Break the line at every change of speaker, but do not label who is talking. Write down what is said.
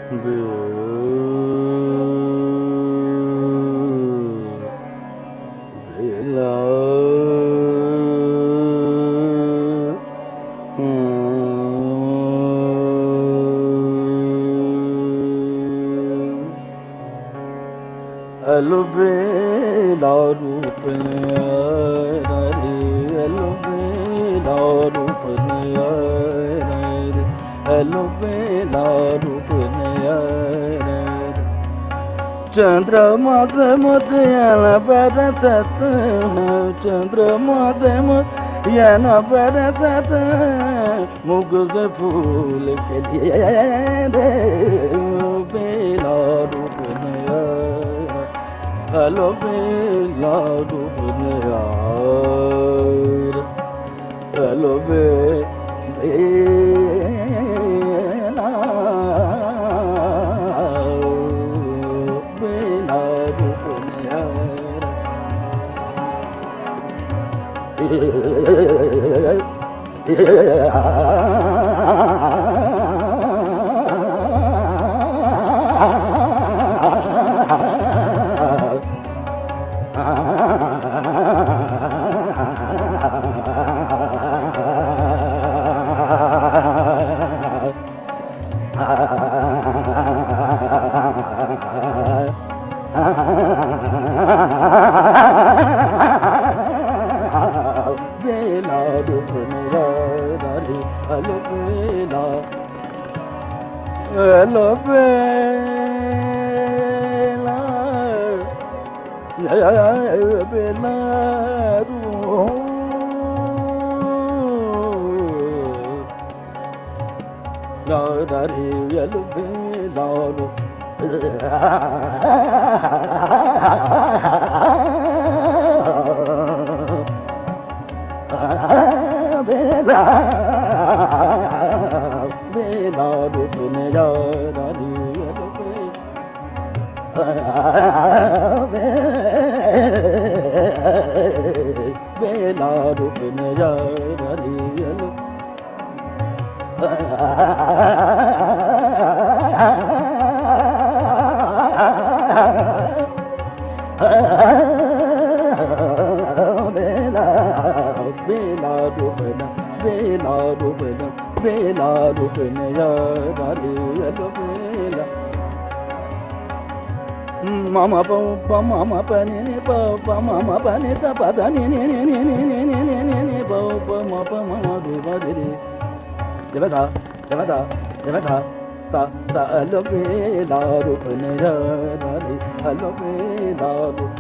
अलबेला रूप नयारा रे, अलबेला रूप नयारा रे, अलबेला रूप नयारा रे। चंद्रमा से मोतियान बरसत, चंद्रमा से मोतियान बरसत, मुग्ध फूल के लिए रे, बेला रूप नयारा, अलबेला रूप नयारा, अलबेला रूप बेला रूप नयारा रे, अलबेला, अलबेला, अलबेला रूप नयारा रे, अलबेला रूप बेला, बेला रूप नयारा रे, बेला रूप नयारा रे, बेला रूप न, बेला रूप न, बेला रूप नयारा रे, अलबेला। मामा पा मामा pa ni ni pa mama pa ni ta pa da ni ni ni ni ni ni ni ni ni ni pa mama du ba di di. Java da sa sa alobela रूप नयारा रे, अलबेला रूप